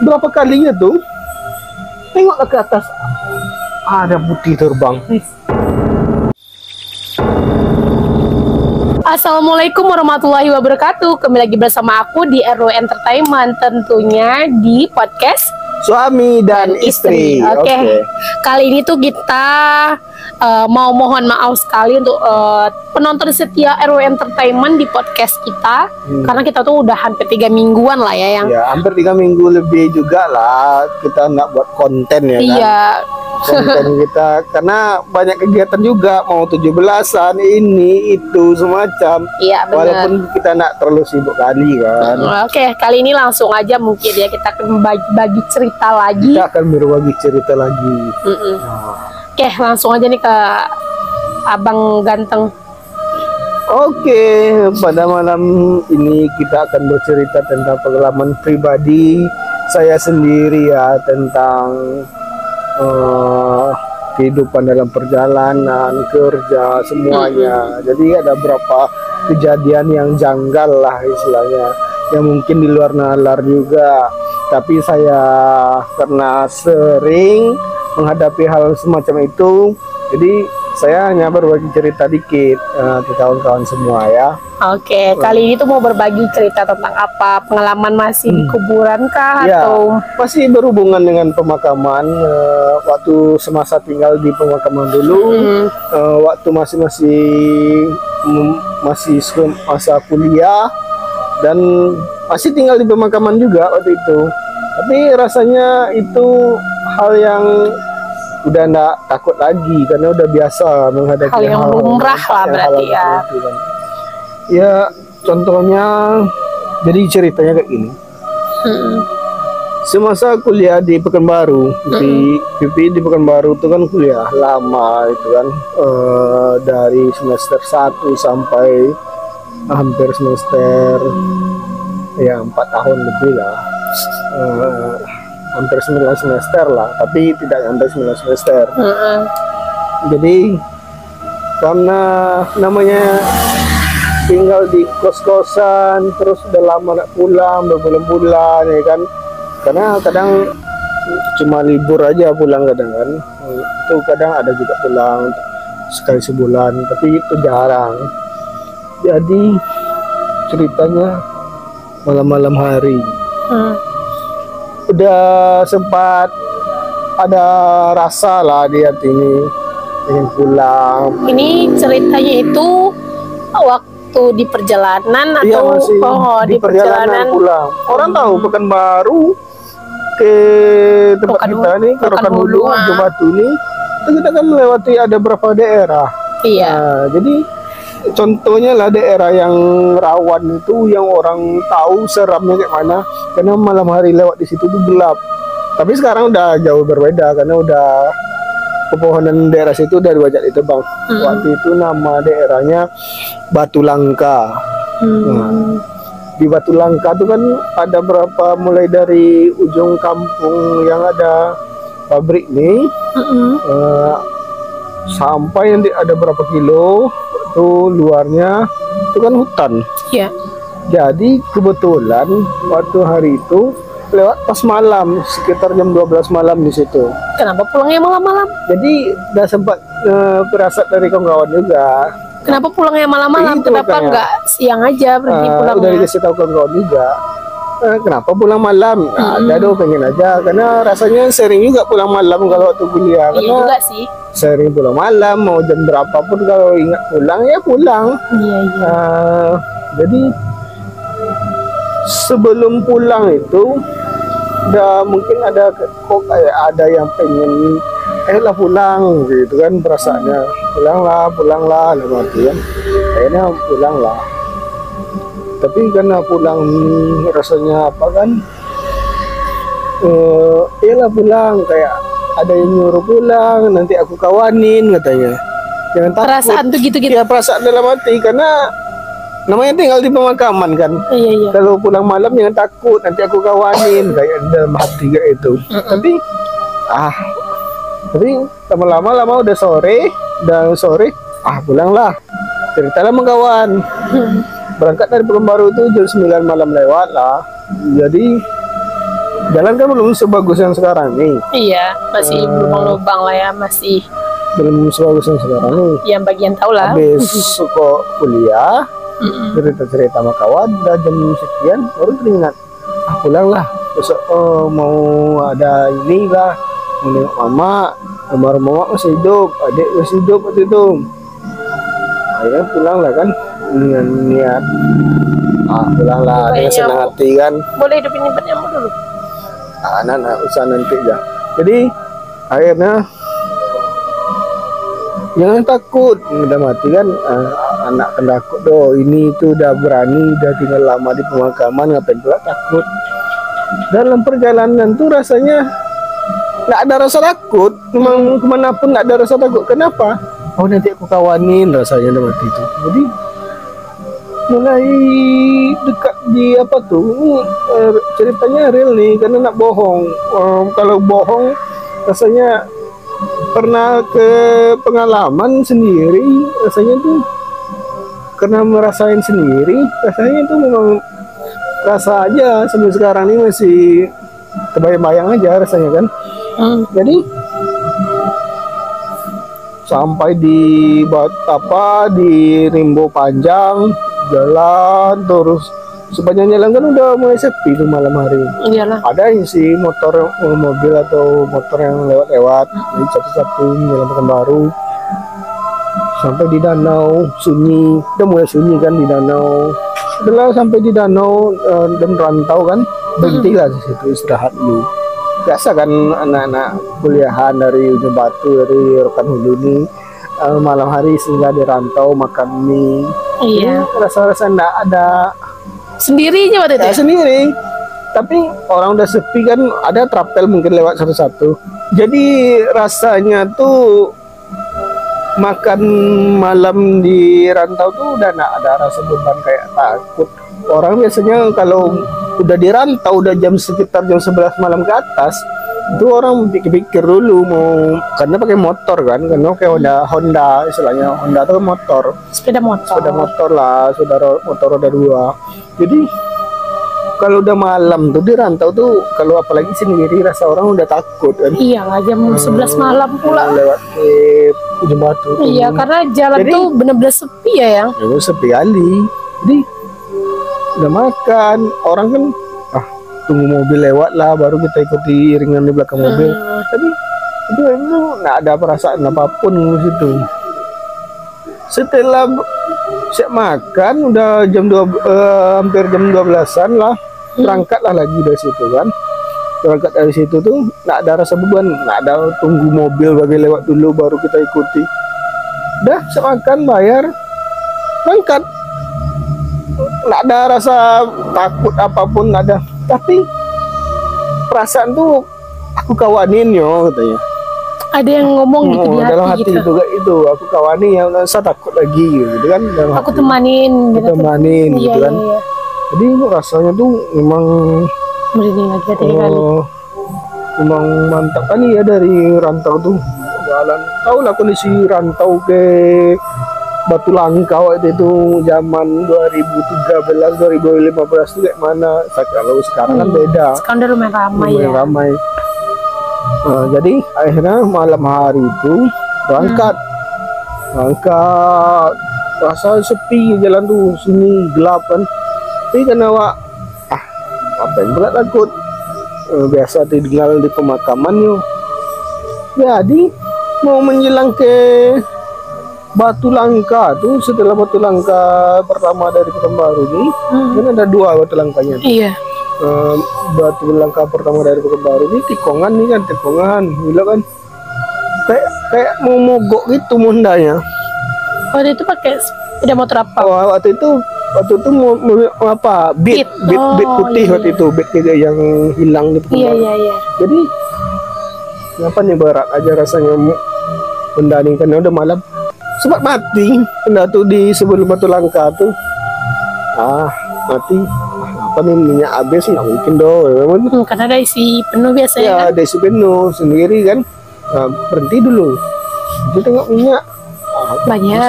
berapa kalinya tuh tengoklah ke atas, ada putih terbang. Assalamualaikum warahmatullahi wabarakatuh. Kembali lagi bersama aku di RW Entertainment, tentunya di podcast Suami dan Istri. Oke. Kali ini tuh kita mau mohon maaf sekali untuk penonton setia RW Entertainment di podcast kita, karena kita tuh udah hampir 3 mingguan lah ya hampir 3 minggu lebih juga lah kita nggak buat konten ya kan. Iya. Konten kita karena banyak kegiatan juga, mau 17-an ini itu semacam. Iya, benar. Walaupun kita nggak terlalu sibuk kali kan. Oke, kali ini langsung aja mungkin ya kita akan bagi cerita lagi. Kita akan berbagi cerita lagi. Oke, langsung aja nih ke Abang Ganteng. Oke, pada malam ini kita akan bercerita tentang pengalaman pribadi saya sendiri ya, tentang kehidupan dalam perjalanan kerja semuanya. Jadi ada beberapa kejadian yang janggal lah istilahnya, yang mungkin di luar nalar juga, tapi saya karena sering menghadapi hal semacam itu, jadi saya hanya berbagi cerita dikit ke kawan-kawan semua ya. Oke, kali ini tuh mau berbagi cerita tentang apa? Pengalaman masih di kuburan kah Ya, atau masih berhubungan dengan pemakaman. Waktu semasa tinggal di pemakaman dulu, waktu masih masa kuliah, dan masih tinggal di pemakaman juga waktu itu. Tapi rasanya itu hal yang udah nggak takut lagi karena udah biasa menghadapi hal yang lumrah lah berarti ya. Kan. Ya, contohnya, jadi ceritanya kayak gini. Semasa kuliah di Pekanbaru, di Pekanbaru itu kan kuliah lama itu kan, dari semester 1 sampai hampir semester 4 tahun lebih lah, hampir 9 semester lah, tapi tidak sampai 9 semester. Jadi karena namanya tinggal di kos-kosan, terus udah lama gak pulang, berbulan-bulan ya kan, karena kadang cuma libur aja pulang kadang kan, itu kadang ada juga pulang sekali sebulan, tapi itu jarang. Jadi ceritanya malam-malam hari udah sempat ada rasa lah di hati ini ingin pulang. Ini ceritanya itu waktu di perjalanan atau Iya, masih di perjalanan pulang. Orang tahu Pekanbaru ke tempat kita nih, ke Rokanhulu, Ujung Batu nih, itu kita kan melewati ada berapa daerah. Iya. Nah, jadi contohnya lah daerah yang rawan itu, yang orang tahu seramnya kayak mana, karena malam hari lewat di situ tuh gelap. Tapi sekarang udah jauh berbeda karena udah pepohonan daerah situ dari wajah ditebang. Waktu itu nama daerahnya Batu Langka. Nah, di Batu Langka tuh kan ada berapa, mulai dari ujung kampung yang ada pabrik nih, sampai nanti ada berapa kilo itu luarnya itu kan hutan. Iya. Jadi kebetulan waktu hari itu lewat pas malam, sekitar jam 12 malam di situ. Kenapa pulangnya malam-malam? Jadi udah sempat berasap dari kawan-kawan juga. Kenapa pulangnya malam-malam? Itu Kenapa makanya. nggak siang aja berarti pulangnya? Udah dikasih tahu kawan-kawan juga. Kenapa pulang malam? Ada dong, pengen aja, karena rasanya sering juga pulang malam kalau waktu kuliah. Iya juga sih. Sering pulang malam, mau jam berapapun kalau ingat pulang ya pulang. Iya. Jadi sebelum pulang itu udah mungkin ada kok kayak ada yang pengen lah pulang gitu kan, perasaannya pulanglah dalam artian kayaknya pulanglah. Tapi karena pulang rasanya apa kan, iyalah pulang, kayak ada yang nyuruh pulang, nanti aku kawanin katanya. Jangan takut. Perasaan tuh gitu-gitu. Ya, perasaan dalam hati, karena namanya tinggal di pemakaman kan. Iya. Kalau pulang malam jangan takut, nanti aku kawanin, kayak dalam hati kayak itu. Tapi lama-lama udah sore, pulanglah. Ceritalah sama kawan. Berangkat dari Pekanbaru itu jam 9 malam lewat lah. Jadi Jalan kan belum sebagus yang sekarang nih. Iya, masih lubang-lubang lah ya, masih Belum sebagus yang sekarang nih. yang bagian tahu lah. Habis kok kuliah, cerita-cerita sama kawan, udah jam sekian, baru teringat. Pulang lah, besok mau ada ini lah, mau nengok mama, baru mama masih hidup, adik masih hidup waktu itu. Akhirnya pulang lah kan, dengan niat, pulang lah, dengan senang hati kan. Boleh hidupin nyamuk dulu. Anak-anak usah nanti ya. Jadi akhirnya jangan takut, udah mati kan, anak kan takut doh, ini itu udah berani, udah tinggal lama di pemakaman, ngapain pula takut. Dalam perjalanan tuh rasanya nggak ada rasa takut, memang kemanapun nggak ada rasa takut. Kenapa? Oh nanti aku kawanin rasanya udah mati itu. Jadi mulai dekat di apa tuh, ini ceritanya real nih, karena nak bohong. Kalau bohong rasanya pernah ke pengalaman sendiri, rasanya tuh karena merasain sendiri, rasanya tuh memang rasa aja sampai sekarang ini masih kebayang-bayang aja rasanya kan. Jadi sampai di di Rimbo Panjang jalan terus, sepanjang jalan kan udah mulai sepi tuh malam hari. Iyalah. Ada sih motor, mobil atau motor yang lewat-lewat, jadi satu-satu jalan Pekanbaru sampai di danau sunyi, udah mulai sunyi kan di danau. Setelah sampai di danau dan rantau kan, berhentilah di situ istirahat dulu. Biasa kan anak-anak kuliahan dari Ujung Batu, dari Rokan Hulu ini malam hari sehingga di rantau makan mie. Iya. Rasa-rasa enggak ada Sendirinya waktu itu. ya, sendiri. Tapi orang udah sepi kan, ada trapel mungkin lewat satu-satu. Jadi rasanya tuh makan malam di rantau tuh udah nggak ada rasa beban kayak takut. Orang biasanya kalau udah di rantau udah sekitar jam 11 malam ke atas, itu orang pikir-pikir dulu mau, karena pakai motor kan, karena kayak Honda istilahnya, Honda itu motor, Sepeda motor lah, motor roda 2. Jadi kalau udah malam tuh di rantau tuh, kalau apalagi sendiri, rasa orang udah takut kan. Iya lah, jam 11 malam pula. Lewat ke Ujung Batu tuh. Iya, karena jalan Jadi, tuh bener-bener sepi ya yang. Ya sepi kali. Jadi udah makan, orang kan tunggu mobil lewat lah, baru kita ikuti iringan di belakang mobil. Tapi itu nggak ada perasaan apapun di situ. Setelah siap makan udah hampir jam 12-an lah, berangkatlah lagi dari situ kan. Berangkat dari situ tuh nggak ada rasa beban, nggak ada tunggu mobil bagi lewat dulu baru kita ikuti. Udah siap makan, bayar, berangkat. Nggak ada rasa takut apapun, nggak ada. Tapi perasaan tuh aku kawanin yo katanya. Ada yang ngomong gitu di dalam hati hati gitu. itu aku kawani, yang saya takut lagi gitu kan. Aku temanin gitu. Temanin gitu Iya, kan. iya. Jadi rasanya tuh memang Merinding lagi hati kali. memang mantap kali ya dari rantau tuh jalan. Tahu lah kondisi rantau ke Batu Langka waktu itu zaman 2013 2015 tuh kayak mana. Kalau sekarang kan beda. Sekarang udah lumayan ramai ya. Ramai. Jadi akhirnya malam hari itu berangkat. Rasa sepi jalan tuh, sini gelap kan. Tapi karena ngapain pula takut, biasa tinggal di pemakaman yuk. Jadi mau menjelang ke Batu Langka tuh, setelah Batu Langka pertama dari Pekanbaru ini, kan ada 2 Batu Langkanya. Iya. Batu Langka pertama dari Pekanbaru ini tikongan nih kan, gila kan, kayak mau mogok gitu mundanya. Waktu itu pakai sepeda motor apa? Waktu itu mau apa, beat putih. Iya. Waktu itu beat yang hilang di Pekanbaru. Iya. Jadi kenapa nih berat aja rasanya mendandingkan, udah malam sempat mati kena tuh di sebelum Batu Langka tuh. Mati. Apa nih, minyak habis nggak mungkin dong. Karena ada isi penuh biasanya Ya kan? ada isi penuh sendiri kan. Berhenti dulu. Jadi tengok minyak Banyak.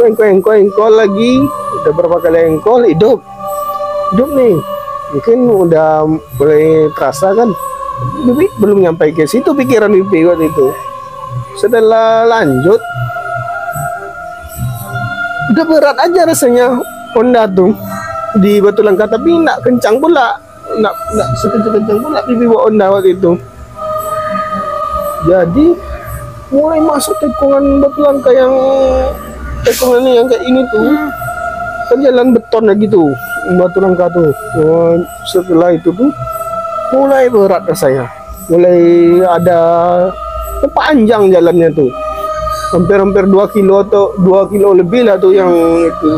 Engkol lagi, udah berapa kali engkol, hidup nih. mungkin udah mulai terasa kan, tapi belum nyampe ke situ pikiran Bibi waktu itu. Setelah lanjut, udah berat aja rasanya Honda tuh di Batu Langka, tapi nggak kencang pula, nggak sekencang pula Bibi bawa Honda waktu itu. Jadi mulai masuk tikungan Batu Langka yang tikungannya yang kayak ini tuh, kan jalan beton lagi tuh Batu Langka tuh. Setelah itu tuh mulai berat rasanya, mulai ada panjang jalannya tuh, hampir 2 kilo atau 2 kilo lebih lah tuh yang itu.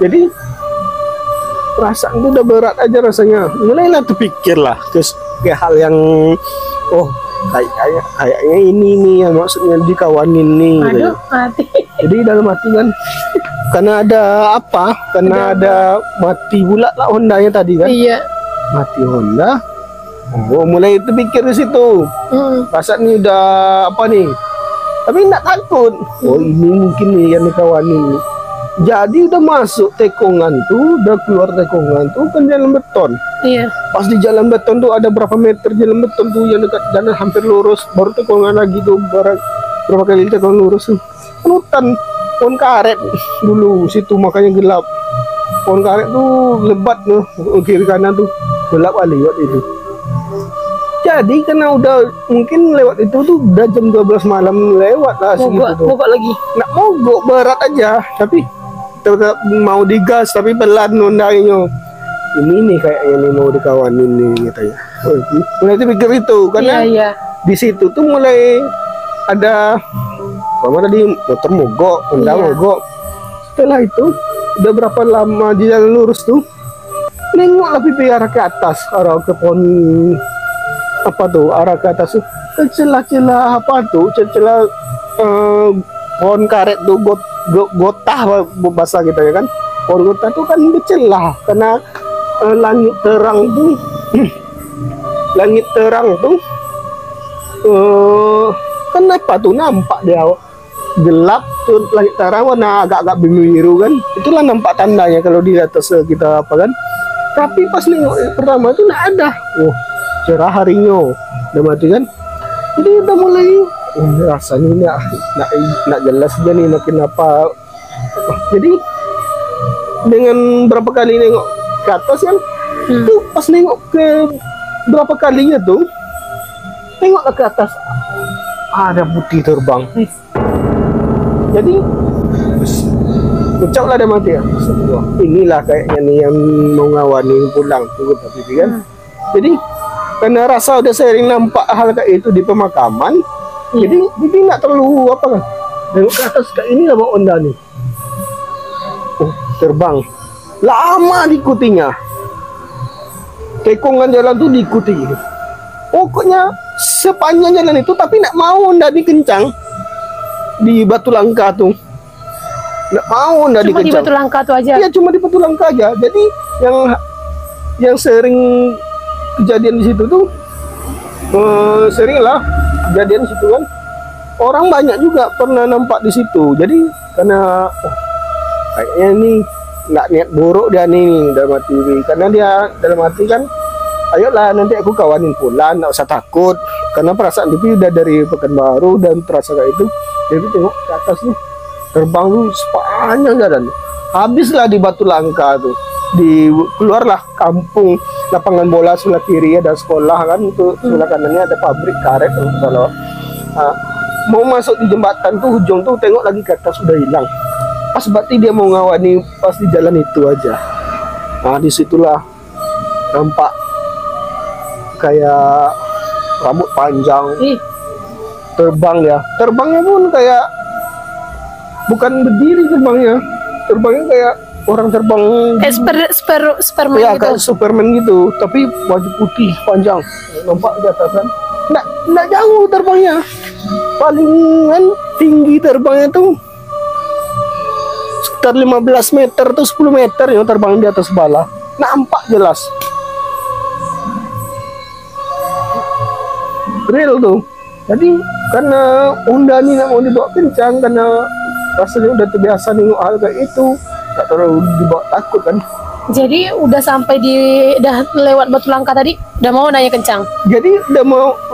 Jadi perasaan itu udah berat aja rasanya. Mulailah terpikir lah ke hal yang kayaknya ini nih yang maksudnya dikawanin nih. Aduh, mati. Jadi dalam hati kan, karena ada apa? Karena ada mati pula lah Hondanya tadi kan. Iya. Mati Honda. Oh, mulai terpikir di situ. Perasaan ini udah apa nih? Tapi enggak takut. Oh, ini mungkin nih yang dikawanin. Jadi udah masuk tikungan tuh, udah keluar tikungan tuh kan jalan beton. Iya. Pas di jalan beton tuh ada berapa meter jalan beton tuh yang dekat jalan hampir lurus, baru tikungan lagi tuh berapa kali tikungan lurus tuh. Hutan pohon karet dulu situ, makanya gelap. Pohon karet tuh lebat tuh kiri kanan tuh gelap kali waktu itu. Jadi karena udah mungkin lewat itu tuh udah jam 12 malam lewat lah segitu tuh. Mogok lagi. Nak mogok berat aja, tapi tetap mau digas tapi pelan Hondanya. Ini nih kayaknya nih mau dikawanin nih katanya. Mulai pikir itu karena Iya. di situ tuh mulai ada sama tadi motor mogok, Honda mogok. Setelah itu udah berapa lama di jalan lurus tuh, nengoklah pipi arah ke atas, arah ke pohon apa tuh, arah ke atas tuh ke celah-celah apa tuh, celah pohon karet tuh gotah bahasa kita ya kan. Pohon gotah tuh kan bercelah karena langit terang tuh langit terang tuh kenapa tuh nampak dia gelap tuh, langit terang warna agak-agak biru kan, itulah nampak tandanya kalau di atas kita apa kan. Tapi pas nengok pertama itu nggak ada, cerah harinya udah mati kan. Jadi udah mulai rasanya nggak jelas aja nih makin apa. Jadi dengan berapa kali nengok ke atas kan, tuh pas nengok ke berapa kalinya tuh, tengoklah ke atas ada putih terbang. Jadi ucaplah ada mati ya. Inilah kayaknya nih yang mau ngawani pulang tuh tapi kan. Jadi karena rasa udah sering nampak hal kayak itu di pemakaman, jadi nggak terlalu apa kan. Tengok ke atas kayak ini lah bawa Honda nih. Terbang. Lama diikutinya. Tikungan jalan tuh diikuti. Pokoknya sepanjang jalan itu, tapi nggak mau Honda dikencang di Batu Langka tuh. Nggak mau Honda dikencang. Cuma di Batu Langka tuh aja. Iya, cuma di Batu Langka aja. Jadi yang sering kejadian di situ tuh sering lah kejadian di situ kan. Orang banyak juga pernah nampak di situ. Jadi karena kayaknya ini nggak niat buruk dia nih dalam hati, karena dia dalam hati kan, ayolah nanti aku kawanin pulang, nggak usah takut. Karena perasaan dia udah dari Pekanbaru dan terasa kayak itu. Jadi tengok ke atas nih, terbang tuh sepanjang jalan. Habislah di Batu Langka tuh. Keluarlah kampung, lapangan bola sebelah kiri ada sekolah kan, itu sebelah kanannya ada pabrik karet kalau mau masuk di jembatan tuh ujung tuh tengok lagi ke atas sudah hilang. Pas berarti dia mau ngawani pas di jalan itu aja. Nah disitulah nampak kayak rambut panjang terbang ya. Terbangnya pun kayak bukan berdiri terbangnya kayak orang terbang Superman ya, gitu. kayak Superman gitu, tapi baju putih panjang, nampak di atas kan. Nggak jauh terbangnya, palingan tinggi terbangnya tuh sekitar 15 meter atau 10 meter ya, terbang di atas bala, nampak jelas real tuh. Jadi karena Honda ini nggak mau dibawa kencang karena rasanya udah terbiasa nengok hal kayak itu, tak terlalu dibawa takut kan. Jadi udah sampai udah lewat Batu Langka tadi, udah mau nanya kencang. Jadi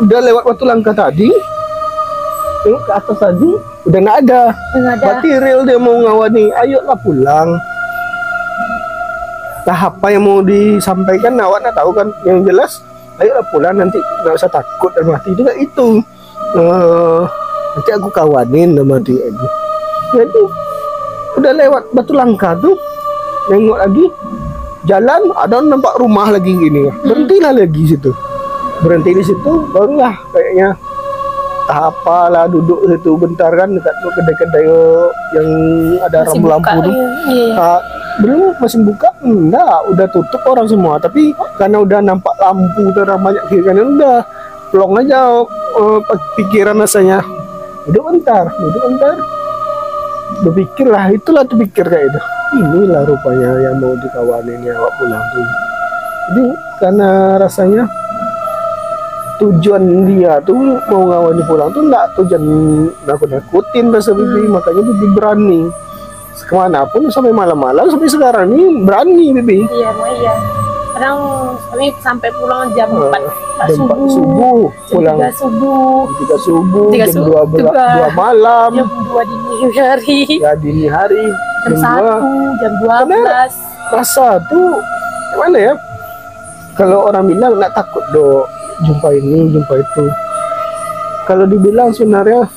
udah lewat Batu Langka tadi, tengok ke atas tadi, udah nggak ada. Berarti real dia mau ngawani, ayolah pulang. Nah, apa yang mau disampaikan awak nggak tahu kan? Yang jelas, ayolah pulang, nanti nggak usah takut dan mati juga itu. Nanti aku kawanin sama dia itu. Jadi udah lewat Batu Langka tuh, nengok lagi jalan ada nampak rumah lagi gini, berhentilah lagi situ. Berhenti di situ, barulah kayaknya apalah duduk situ bentar kan dekat kedai-kedai yang ada lampu-lampu tuh. Belum masih buka, enggak, udah tutup orang semua. Tapi karena udah nampak lampu terang banyak kiri kanan, udah plong aja pikiran rasanya. Duduk bentar. Berpikirlah, itulah tuh pikir kayak itu. Inilah rupanya yang mau dikawanin ya awak pulang tuh. Jadi karena rasanya tujuan dia tuh mau ngawani pulang tuh nggak tujuan nakut-nakutin rasa Bibi, makanya Bibi berani kemanapun sampai malam-malam, sampai sekarang ini berani Bibi. Iya, kadang kami sampai pulang jam 4 subuh, pulang jam 3 subuh, jam 2 malam, jam 2 dini hari, ya dini hari, jam 1, jam 12. Rasa tuh gimana ya, kalau orang bilang nggak takut dok jumpa ini jumpa itu, kalau dibilang sebenarnya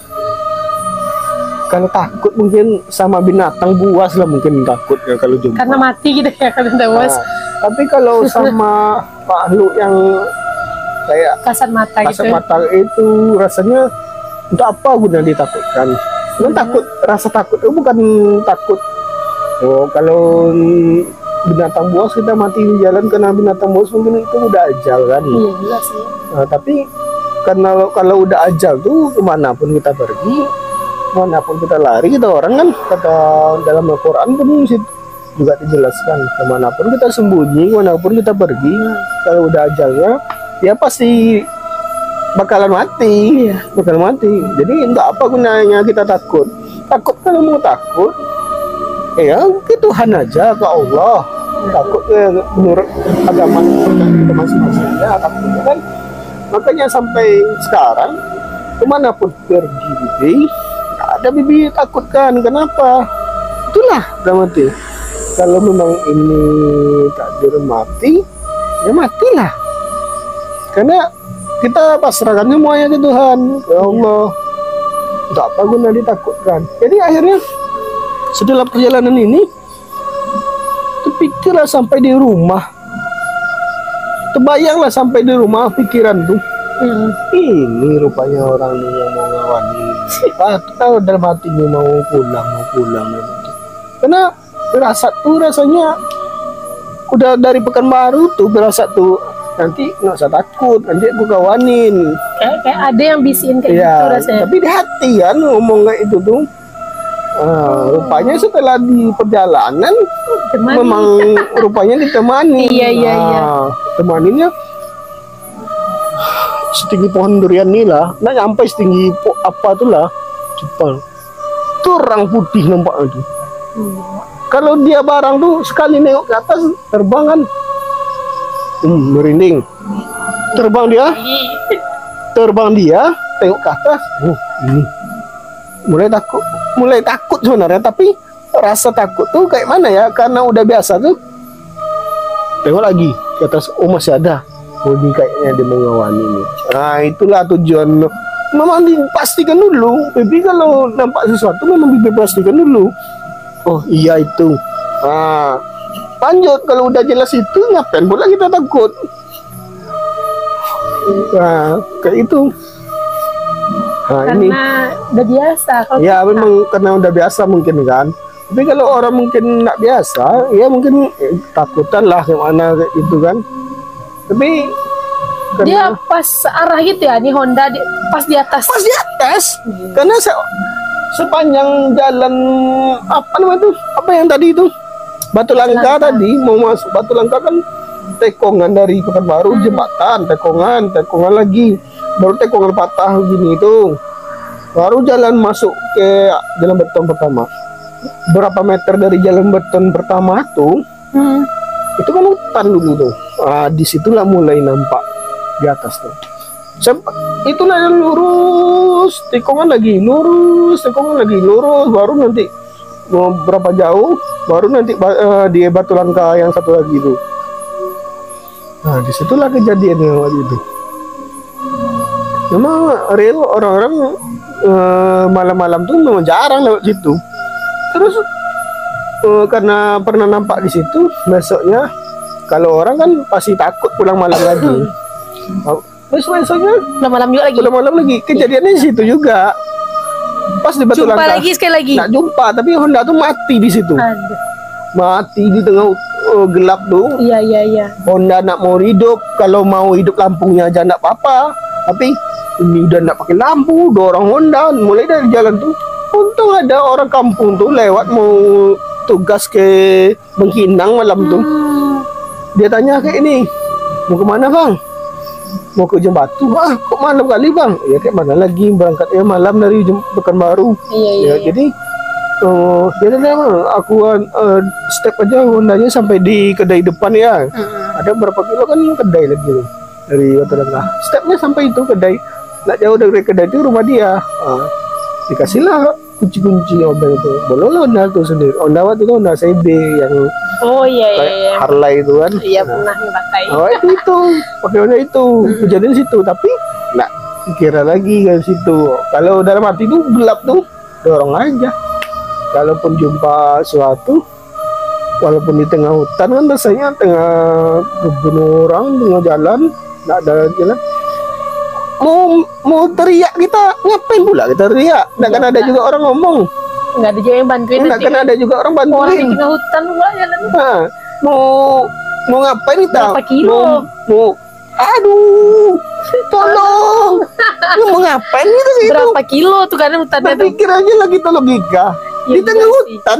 kalau takut mungkin sama binatang buas lah mungkin takut ya kalau jumpa, karena mati gitu ya kalau buas. Tapi kalau sama makhluk yang kayak kasat mata itu rasanya untuk apa guna ditakutkan? Cuman takut, rasa takut itu bukan takut. Oh, kalau binatang buas kita mati di jalan karena binatang buas mungkin itu udah ajal kan? Iya sih. Nah, tapi karena kalau udah ajal tuh kemanapun kita pergi, kemanapun kita lari, kita orang kan kata dalam Al-Quran pun juga dijelaskan, kemanapun kita sembunyi, kemanapun kita pergi, kalau udah ajalnya ya pasti bakalan mati, bakal mati. Jadi untuk apa gunanya kita takut? Kalau mau takut ya ke Tuhan aja, ke Allah. Takut menurut agama kita masing-masing ya, takutnya kan. Makanya sampai sekarang kemanapun pergi Bibi, ada Bibi takutkan. Kenapa? Itulah udah mati. Kalau memang ini takdir mati, ya matilah. Karena kita pasrahkan semuanya ke Tuhan, ya Allah. Untuk apa guna ditakutkan? Jadi akhirnya setelah perjalanan ini, terpikirlah sampai di rumah. Terbayanglah sampai di rumah pikiran tuh. Ini rupanya orang ini yang mau ngawani. Tahu dalam hatinya mau pulang. Karena berasa tuh rasanya udah dari Pekanbaru tuh berasa tuh nanti nggak usah takut, nanti aku kawanin. Kayak ada yang bisiin kayak gitu rasanya. Tapi di hati kan ngomong kayak itu tuh. Rupanya setelah di perjalanan memang rupanya ditemani. Iya. Temaninnya setinggi pohon durian nih lah, nah sampai setinggi apa tuh lah, Jepang. Tuh orang putih nampak itu. Kalau dia barang tuh sekali nengok ke atas terbang kan, merinding. Terbang dia, tengok ke atas. Ini mulai takut sebenarnya, tapi rasa takut tuh kayak mana ya? Karena udah biasa tuh. Tengok lagi ke atas, masih ada. Ini kayaknya dia mengawani ini. Nah, itulah tujuan. Memang dipastikan dulu. Bibi kalau nampak sesuatu memang Bibi pastikan dulu. Oh iya itu. Nah, lanjut kalau udah jelas itu ngapain pula kita takut? Nah, kayak itu. Nah, karena ini udah biasa. Ya memang karena udah biasa mungkin kan. Tapi kalau orang mungkin nggak biasa, ya mungkin takutan lah gimana itu kan. Tapi dia pas arah gitu ya, nih Honda pas di atas. Karena sepanjang jalan apa namanya itu? Apa yang tadi itu? Batu Langka tadi mau masuk Batu Langka kan tekongan dari Pekanbaru, jembatan, tekongan lagi. Baru tekongan patah gini itu. Baru jalan masuk ke jalan beton pertama. Berapa meter dari jalan beton pertama tuh Itu kan hutan dulu tuh. Disitulah mulai nampak di atas tuh. Sampai itulah yang lurus, tikungan lagi lurus, baru nanti berapa jauh, baru nanti di Batu Langka yang satu lagi itu. Nah, disitulah kejadiannya waktu itu. Memang real orang-orang malam-malam tuh memang jarang lewat situ. Terus karena pernah nampak di situ, besoknya kalau orang kan pasti takut pulang malam lagi. Besoknya pulang malam lagi. Kejadiannya di situ juga. Pas di Batu Langka. Jumpa lagi sekali lagi. Nggak jumpa, tapi Honda tuh mati di situ. Aduh. Mati di tengah gelap tuh. Iya. Honda nak mau hidup, kalau mau hidup lampunya aja nggak apa-apa. Tapi ini udah nggak pakai lampu, dorong Honda mulai dari jalan tuh. Untung ada orang kampung tuh lewat mau tugas ke Bengkinang malam tuh. Dia tanya kayak ini, mau kemana bang? Mau ke Jembatu. Kok malam kali bang? Ya kayak mana lagi berangkatnya malam dari Pekanbaru. Iya. Jadi dia tanya aku step aja Hondanya sampai di kedai depan ya. Ada berapa kilo kan kedai lagi tuh dari Batu Langka. Stepnya sampai itu kedai. Nggak jauh dari kedai itu rumah dia. Dikasihlah kunci-kunci mobil itu. Bolehlah Honda tuh sendiri. Honda waktu itu Honda CB yang iya. Harley itu kan. Iya, pernah dipakai. Itu pakai Honda itu. Kejadian situ, tapi nggak kira lagi ke situ. Kalau dalam hati itu gelap tuh, dorong aja. Kalaupun jumpa sesuatu, walaupun di tengah hutan kan rasanya tengah kebun orang, tengah jalan, nggak ada jalan. Mau teriak kita ngapain pula kita teriak? Nggak kan ada juga orang ngomong. Nggak ada juga yang bantuin. Nggak kan ada juga orang bantuin. Orang di tengah hutan pula jalan. Nah, mau ngapain kita? Berapa kilo? Mau aduh, tolong. Lu mau ngapain gitu sih? Berapa kilo tuh kan hutannya tuh? Pikir aja lah kita logika. Ya, di tengah hutan.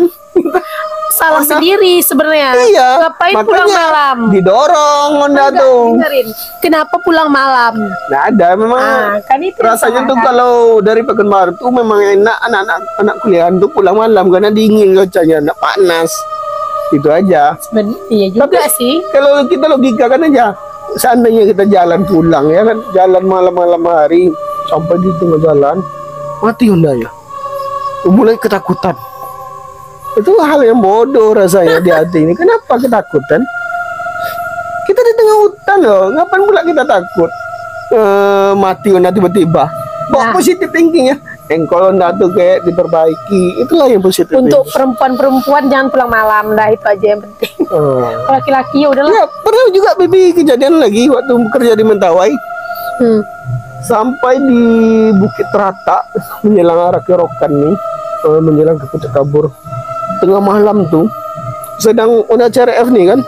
Salah sendiri sebenarnya. Iya. Ngapain pulang malam? Didorong Honda tuh. Dengerin. Kenapa pulang malam? Nggak ada memang. Kan itu rasanya tuh kalau dari Pekanbaru tuh memang enak anak kuliahan tuh pulang malam karena dingin cuacanya, nggak panas. Itu aja. Iya juga. Tapi sih. Kalau kita logikakan aja, seandainya kita jalan pulang ya kan, jalan malam-malam hari sampai di tengah jalan mati Hondanya. Mulai ketakutan. Itu hal yang bodoh rasanya di hati ini. Kenapa ketakutan? Kita di tengah hutan loh. Ngapain pula kita takut? Mati Honda tiba-tiba. Bawa positif thinking ya. Engkol Honda tuh kayak diperbaiki. Itulah yang positif. Untuk perempuan-perempuan jangan pulang malam. Dah itu aja yang penting. Kalau laki-laki ya udahlah. Ya, pernah juga Bibi kejadian lagi waktu kerja di Mentawai. Sampai di Bukit Rata menjelang arah Kerokan nih, menjelang ke Puncak Kabur. Tengah malam tuh sedang udah CRF nih kan,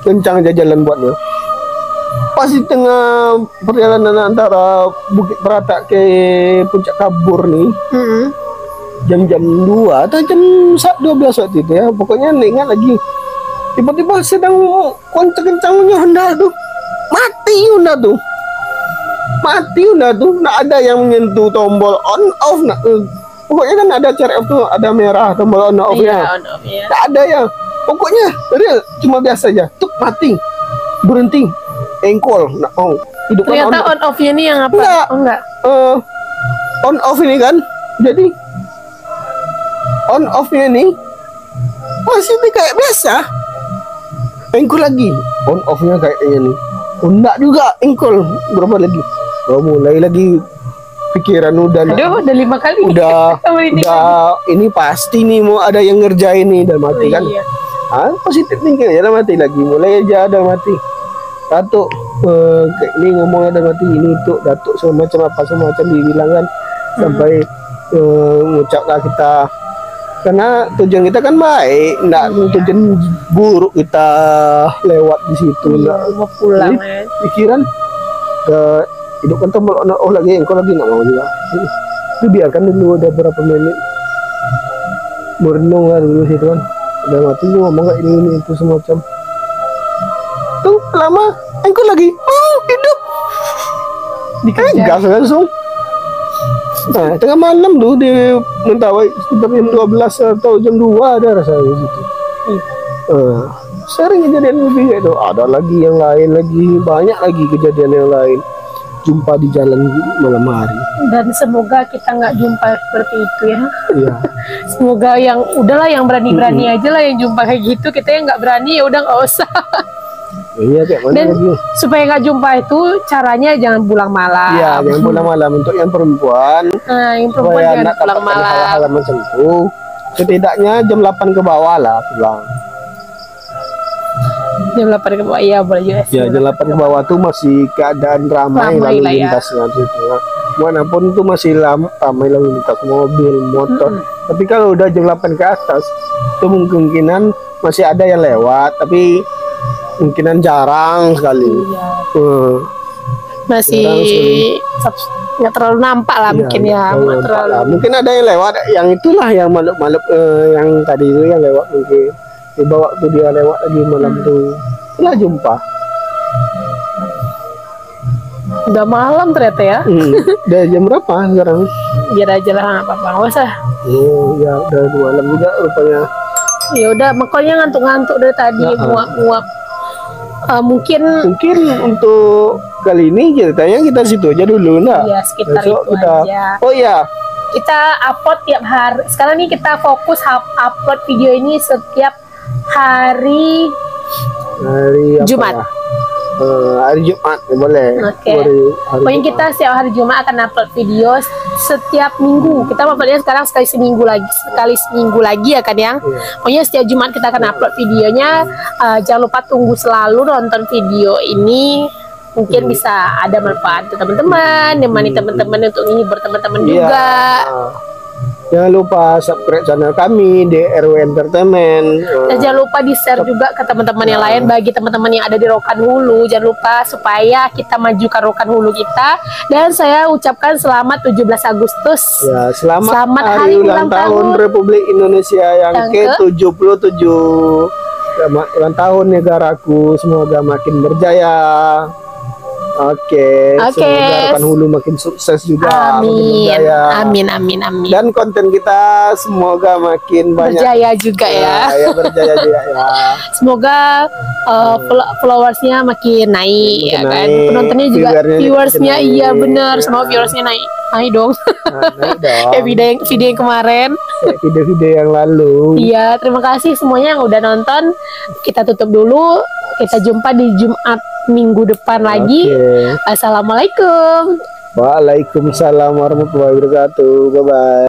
kencang aja jalan buatnya. Pas di tengah perjalanan antara Bukit Rata ke Puncak Kabur nih, jam-jam 2 atau jam 12 waktu itu ya, pokoknya ingat lagi. Tiba-tiba sedang kencang-kencangnya Honda tuh, mati Honda tuh, nggak ada yang menyentuh tombol on off. Pokoknya kan ada CRF tuh, ada merah tombol on off-nya. Iya. Nggak ada ya. Pokoknya real cuma biasa aja. Tuh mati. Berhenti. Engkol. Nggak mau. Hidupkan ternyata on off-nya ini yang apa? Enggak. On off ini kan. Jadi on off-nya ini masih kayak biasa. Engkol lagi. On off-nya kayak ini. Enggak juga engkol. Berapa lagi? Mulai lagi pikiran udah 5 kali udah ini pasti nih mau ada yang ngerjain nih dan mati kan. Positif nih ya, mati lagi, mulai aja ada mati. Datuk kayak ini ngomong ada mati ini itu datuk semacam dibilang kan, sampai mengucapkan kita karena tujuan kita kan baik, enggak tujuan buruk kita lewat di situ. Mau pulang pikiran hidupkan tombol on lagi, engkau lagi nggak mau juga. Itu biarkan dulu udah berapa menit merenung kan dulu situ kan, udah mati lu ngomong nggak ini itu semacam tuh lama engkau lagi hidup digas langsung. Nah tengah malam tuh di Mentawai sekitar jam 12 atau jam 2 ada rasanya gitu. Sering kejadian begitu itu. Ada lagi yang lain lagi, banyak lagi kejadian yang lain. Jumpa di jalan malam hari. Dan semoga kita nggak jumpa seperti itu ya. Iya. Semoga yang udahlah yang berani-berani aja lah yang jumpa kayak gitu. Kita yang nggak berani ya udah nggak usah. Iya, kayak mana Dan lagi? supaya nggak jumpa itu caranya jangan pulang malam. Iya, jangan pulang malam. Untuk yang perempuan, Nah, yang perempuan supaya jangan anak pulang dapatkan malam. hal-hal macam itu, setidaknya jam 8 ke bawah lah pulang. Jam 8 ke bawah, iya boleh juga. Ya, jam 8 ke bawah tuh masih keadaan ramai Ramai lalu lah ya. lintasnya gitu ya. Manapun tuh masih ramai lalu lintas mobil, motor. Tapi kalau udah jam 8 ke atas, itu kemungkinan masih ada yang lewat, tapi kemungkinan jarang sekali. Iya. Masih Masih nggak terlalu nampak lah mungkin ya. Nggak terlalu. Mungkin ada yang lewat, yang itulah yang malam-malam yang tadi itu yang lewat mungkin. Dibawa tuh dia lewat lagi malam tuh. Itulah jumpa. Udah malam ternyata ya. Udah jam berapa sekarang? Biar aja lah nggak apa-apa, nggak usah. Oh ya, udah malam juga rupanya. Ya udah, makanya ngantuk-ngantuk dari tadi, nguap-nguap. Mungkin untuk kali ini ceritanya kita situ aja dulu, nah. ya sekitar Besok itu kita, aja. oh ya, Kita upload tiap hari. Sekarang nih kita fokus upload video ini setiap hari hari apa Jumat. ya? Hari Jumat ya, boleh. Oke. Hari Pokoknya Jumat. kita setiap hari Jumat akan upload video setiap minggu. Kita uploadnya sekarang sekali seminggu lagi ya kan yang. Iya. Pokoknya setiap Jumat kita akan upload videonya. Jangan lupa tunggu selalu nonton video ini. Mungkin bisa ada manfaat untuk teman-teman, nemani teman-teman untuk menghibur teman-teman Iya. juga. Jangan lupa subscribe channel kami di RW Entertainment. Dan jangan lupa di-share juga ke teman-teman yang lain, bagi teman-teman yang ada di Rokan Hulu. Jangan lupa supaya kita majukan Rokan Hulu kita. Dan saya ucapkan selamat 17 Agustus. Ya, selamat hari ulang tahun Republik Indonesia yang Yang ke-77. Selamat ulang tahun negaraku, semoga makin berjaya. Oke, semoga Rokan Hulu makin sukses juga, makin Amin. berjaya. Amin. Dan konten kita semoga makin banyak Berjaya juga ya. ya berjaya juga ya. Semoga followersnya makin naik, ya kan. naik, Penontonnya juga, viewersnya viewersnya makin iya naik. bener. Ya. Semoga viewersnya naik. Naik dong. Naik dong. Kayak video yang kemarin. Kayak video-video yang lalu. Iya, terima kasih semuanya yang udah nonton. Kita tutup dulu. Kita jumpa di Jumat minggu depan lagi. Oke. Assalamualaikum. Waalaikumsalam warahmatullahi wabarakatuh. Bye bye.